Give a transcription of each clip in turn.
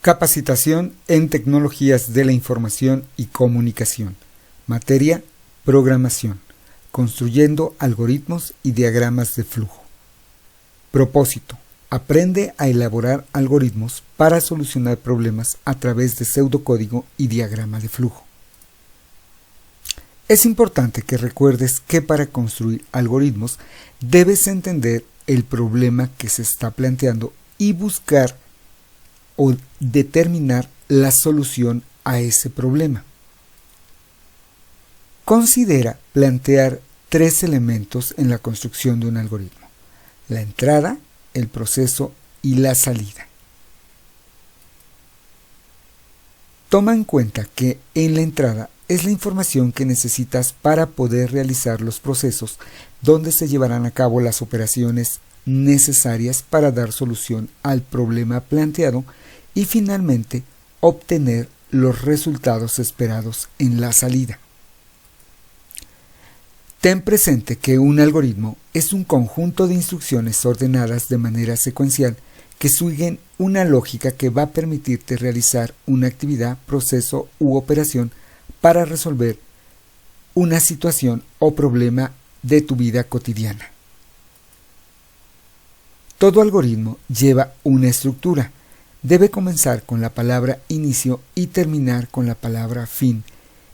Capacitación en Tecnologías de la Información y Comunicación. Materia: Programación. Construyendo algoritmos y diagramas de flujo. Propósito: aprende a elaborar algoritmos para solucionar problemas a través de pseudocódigo y diagrama de flujo. Es importante que recuerdes que para construir algoritmos debes entender el problema que se está planteando y buscar o determinar la solución a ese problema. Considera plantear tres elementos en la construcción de un algoritmo: la entrada, el proceso y la salida. Toma en cuenta que en la entrada es la información que necesitas para poder realizar los procesos donde se llevarán a cabo las operaciones necesarias para dar solución al problema planteado y finalmente obtener los resultados esperados en la salida. Ten presente que un algoritmo es un conjunto de instrucciones ordenadas de manera secuencial que siguen una lógica que va a permitirte realizar una actividad, proceso u operación para resolver una situación o problema de tu vida cotidiana. Todo algoritmo lleva una estructura. Debe comenzar con la palabra inicio y terminar con la palabra fin.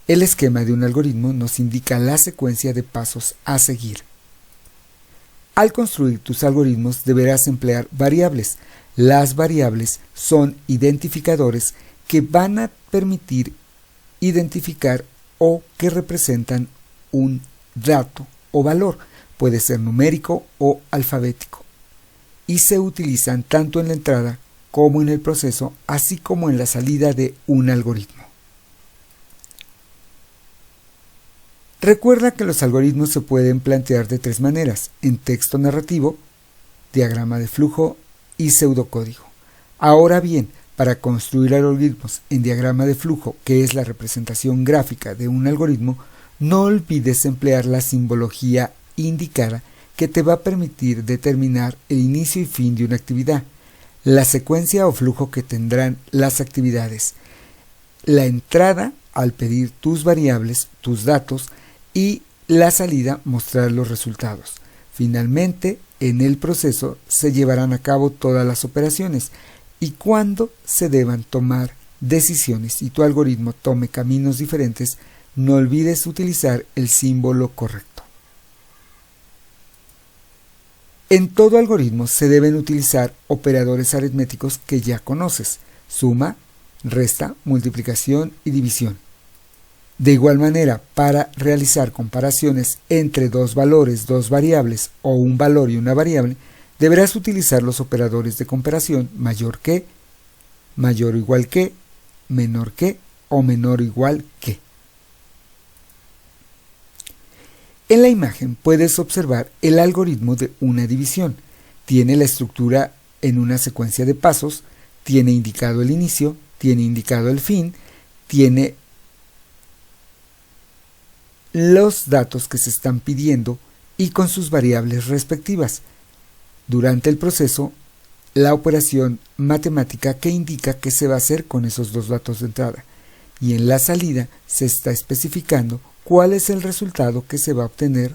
El esquema de un algoritmo nos indica la secuencia de pasos a seguir. Al construir tus algoritmos deberás emplear variables. Las variables son identificadores que van a permitir identificar o que representan un dato o valor. Puede ser numérico o alfabético. Y se utilizan tanto en la entrada como en el proceso, así como en la salida de un algoritmo. Recuerda que los algoritmos se pueden plantear de tres maneras: en texto narrativo, diagrama de flujo y pseudocódigo. Ahora bien, para construir algoritmos en diagrama de flujo, que es la representación gráfica de un algoritmo, no olvides emplear la simbología indicada que te va a permitir determinar el inicio y fin de una actividad, la secuencia o flujo que tendrán las actividades, la entrada al pedir tus variables, tus datos, y la salida mostrar los resultados. Finalmente, en el proceso se llevarán a cabo todas las operaciones y cuando se deban tomar decisiones y tu algoritmo tome caminos diferentes, no olvides utilizar el símbolo correcto. En todo algoritmo se deben utilizar operadores aritméticos que ya conoces: suma, resta, multiplicación y división. De igual manera, para realizar comparaciones entre dos valores, dos variables o un valor y una variable, deberás utilizar los operadores de comparación mayor o igual que, menor que o menor o igual que. En la imagen puedes observar el algoritmo de una división. Tiene la estructura en una secuencia de pasos, tiene indicado el inicio, tiene indicado el fin, tiene los datos que se están pidiendo y con sus variables respectivas. Durante el proceso, la operación matemática que indica qué se va a hacer con esos dos datos de entrada. Y en la salida se está especificando cuál es el resultado que se va a obtener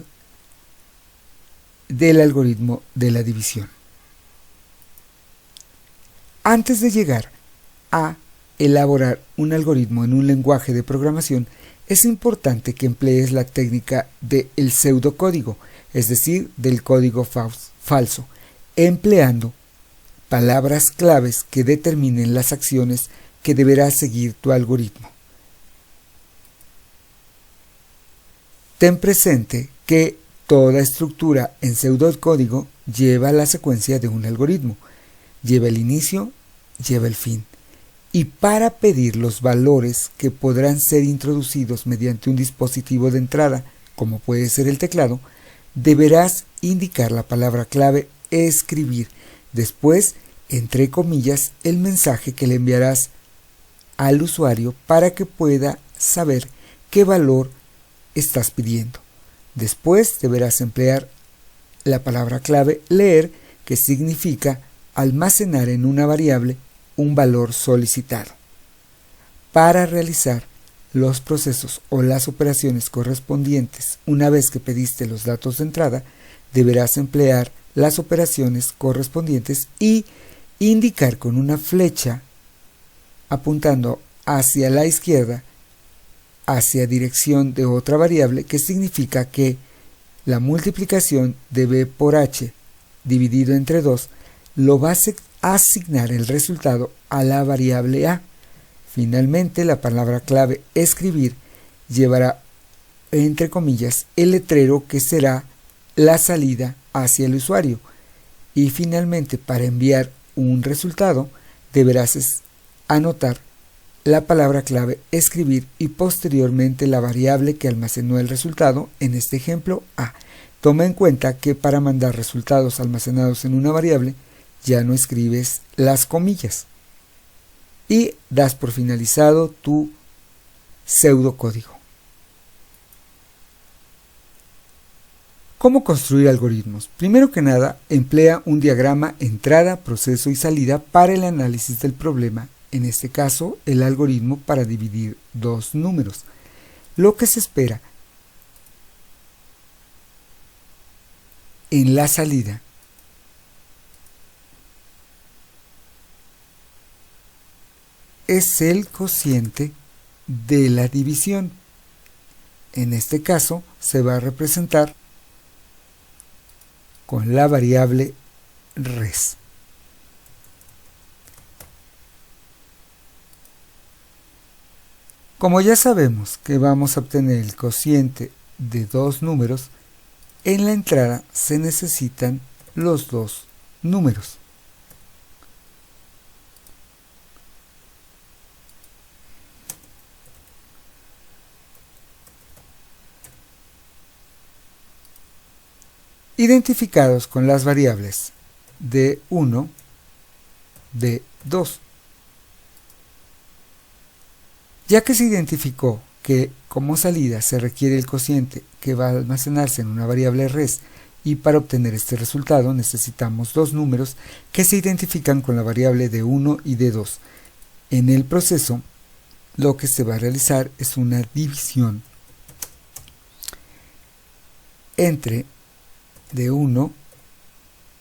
del algoritmo de la división. Antes de llegar a elaborar un algoritmo en un lenguaje de programación, es importante que emplees la técnica del pseudocódigo, es decir, del código falso, empleando palabras claves que determinen las acciones que deberá seguir tu algoritmo. Ten presente que toda estructura en pseudocódigo lleva la secuencia de un algoritmo, lleva el inicio, lleva el fin. Y para pedir los valores que podrán ser introducidos mediante un dispositivo de entrada, como puede ser el teclado, deberás indicar la palabra clave escribir, después, entre comillas, el mensaje que le enviarás al usuario para que pueda saber qué valor estás pidiendo. Después deberás emplear la palabra clave leer, que significa almacenar en una variable un valor solicitado. Para realizar los procesos o las operaciones correspondientes una vez que pediste los datos de entrada, deberás emplear las operaciones correspondientes y indicar con una flecha apuntando hacia la izquierda, hacia dirección de otra variable, que significa que la multiplicación de b por h dividido entre 2 lo va a asignar el resultado a la variable a. Finalmente, la palabra clave escribir llevará entre comillas el letrero que será la salida hacia el usuario. Y finalmente, para enviar un resultado, deberás anotar la palabra clave escribir y posteriormente la variable que almacenó el resultado, en este ejemplo a. Toma en cuenta que para mandar resultados almacenados en una variable ya no escribes las comillas y das por finalizado tu pseudocódigo. ¿Cómo construir algoritmos? Primero que nada, emplea un diagrama entrada, proceso y salida para el análisis del problema, en este caso el algoritmo para dividir dos números. Lo que se espera en la salida es el cociente de la división. En este caso se va a representar con la variable res. Como ya sabemos que vamos a obtener el cociente de dos números, en la entrada se necesitan los dos números. Identificados con las variables d1, d2. Ya que se identificó que como salida se requiere el cociente que va a almacenarse en una variable res y para obtener este resultado necesitamos dos números que se identifican con la variable d1 y d2. En el proceso lo que se va a realizar es una división entre d1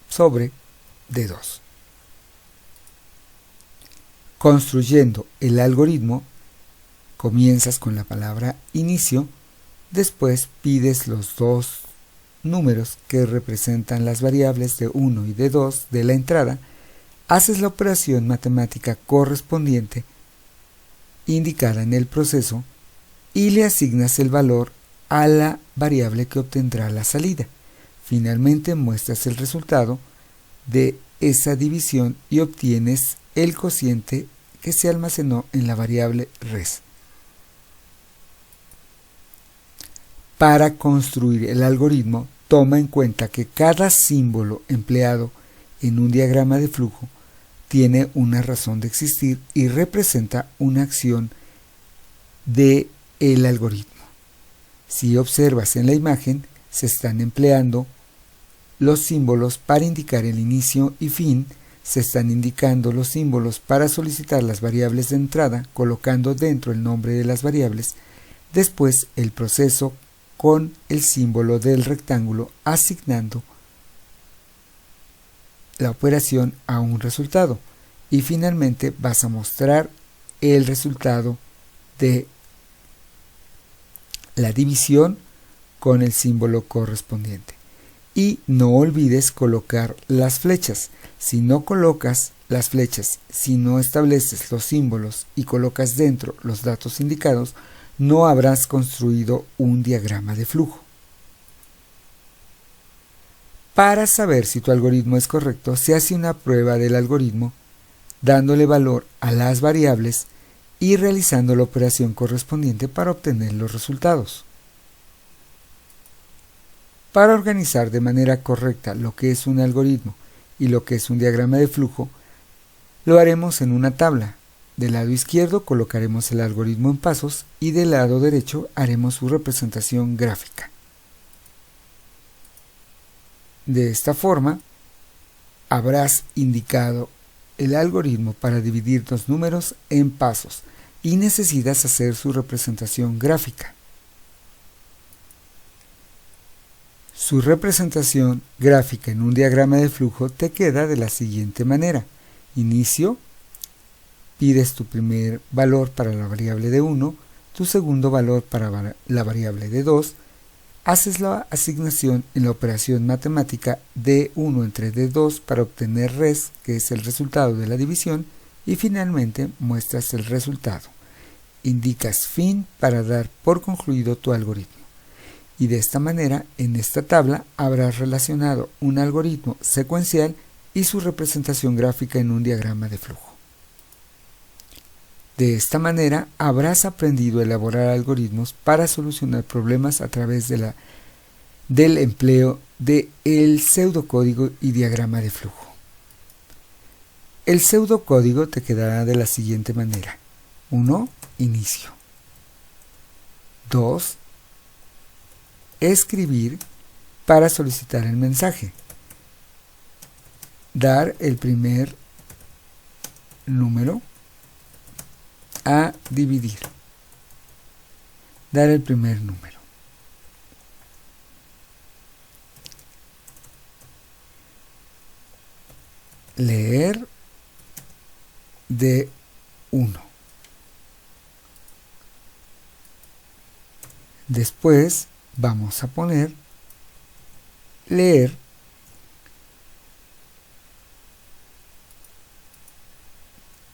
sobre d2. Construyendo el algoritmo, comienzas con la palabra inicio, después pides los dos números que representan las variables de 1 y de 2 de la entrada, haces la operación matemática correspondiente indicada en el proceso y le asignas el valor a la variable que obtendrá la salida. Finalmente muestras el resultado de esa división y obtienes el cociente que se almacenó en la variable res. Para construir el algoritmo, toma en cuenta que cada símbolo empleado en un diagrama de flujo tiene una razón de existir y representa una acción del algoritmo. Si observas en la imagen, se están empleando los símbolos para indicar el inicio y fin, se están indicando los símbolos para solicitar las variables de entrada, colocando dentro el nombre de las variables, después el proceso con el símbolo del rectángulo asignando la operación a un resultado y finalmente vas a mostrar el resultado de la división con el símbolo correspondiente. Y no olvides colocar las flechas. Si no colocas las flechas, si no estableces los símbolos y colocas dentro los datos indicados, no habrás construido un diagrama de flujo. Para saber si tu algoritmo es correcto, se hace una prueba del algoritmo dándole valor a las variables y realizando la operación correspondiente para obtener los resultados. Para organizar de manera correcta lo que es un algoritmo y lo que es un diagrama de flujo, lo haremos en una tabla. Del lado izquierdo colocaremos el algoritmo en pasos y del lado derecho haremos su representación gráfica. De esta forma, habrás indicado el algoritmo para dividir dos números en pasos y necesitas hacer su representación gráfica. Su representación gráfica en un diagrama de flujo te queda de la siguiente manera. Inicio, pides tu primer valor para la variable de 1, tu segundo valor para la variable de 2, haces la asignación en la operación matemática D1 entre D2 para obtener res, que es el resultado de la división, y finalmente muestras el resultado. Indicas fin para dar por concluido tu algoritmo. Y de esta manera, en esta tabla habrás relacionado un algoritmo secuencial y su representación gráfica en un diagrama de flujo. De esta manera habrás aprendido a elaborar algoritmos para solucionar problemas a través del empleo del pseudocódigo y diagrama de flujo. El pseudocódigo te quedará de la siguiente manera. 1. Inicio. 2. Escribir para solicitar el mensaje. Dar el primer número a dividir. Dar el primer número. Leer de 1. Después vamos a poner leer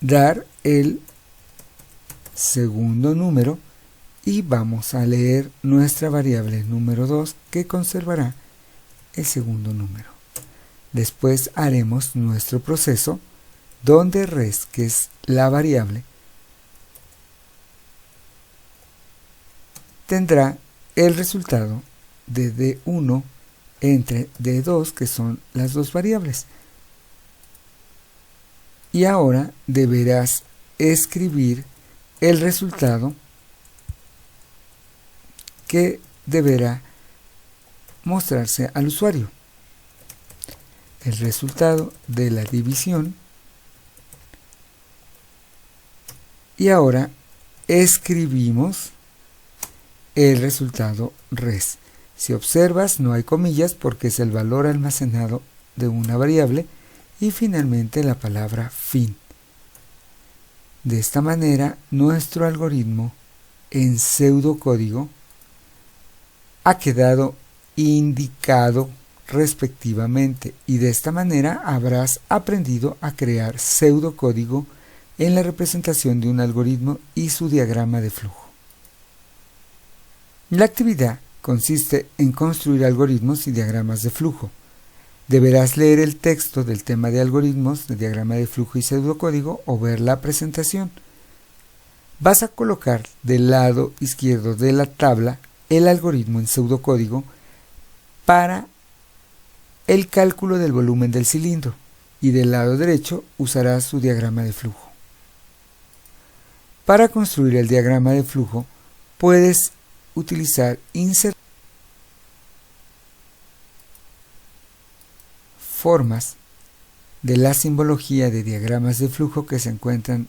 dar el segundo número y vamos a leer nuestra variable número 2 que conservará el segundo número. Después haremos nuestro proceso donde res, que es la variable, tendrá el resultado de D1 entre D2, que son las dos variables. Y ahora deberás escribir el resultado que deberá mostrarse al usuario. El resultado de la división. Y ahora escribimos el resultado res. Si observas, no hay comillas porque es el valor almacenado de una variable y finalmente la palabra fin. De esta manera, nuestro algoritmo en pseudocódigo ha quedado indicado respectivamente y de esta manera habrás aprendido a crear pseudocódigo en la representación de un algoritmo y su diagrama de flujo. La actividad consiste en construir algoritmos y diagramas de flujo. Deberás leer el texto del tema de algoritmos, de diagrama de flujo y pseudocódigo o ver la presentación. Vas a colocar del lado izquierdo de la tabla el algoritmo en pseudocódigo para el cálculo del volumen del cilindro y del lado derecho usarás su diagrama de flujo. Para construir el diagrama de flujo puedes utilizar insert formas de la simbología de diagramas de flujo que se encuentran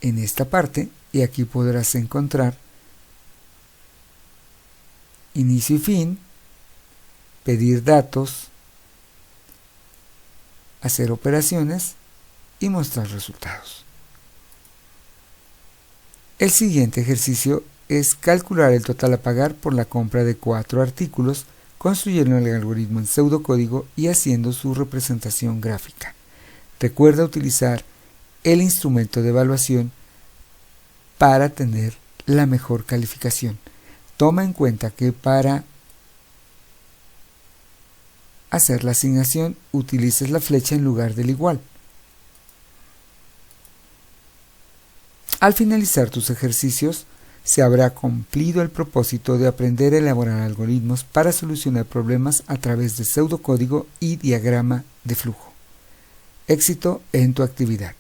en esta parte y aquí podrás encontrar inicio y fin, pedir datos, hacer operaciones y mostrar resultados. El siguiente ejercicio es calcular el total a pagar por la compra de 4 artículos, construyendo el algoritmo en pseudocódigo y haciendo su representación gráfica. Recuerda utilizar el instrumento de evaluación para tener la mejor calificación. Toma en cuenta que para hacer la asignación utilices la flecha en lugar del igual. Al finalizar tus ejercicios, se habrá cumplido el propósito de aprender a elaborar algoritmos para solucionar problemas a través de pseudocódigo y diagrama de flujo. Éxito en tu actividad.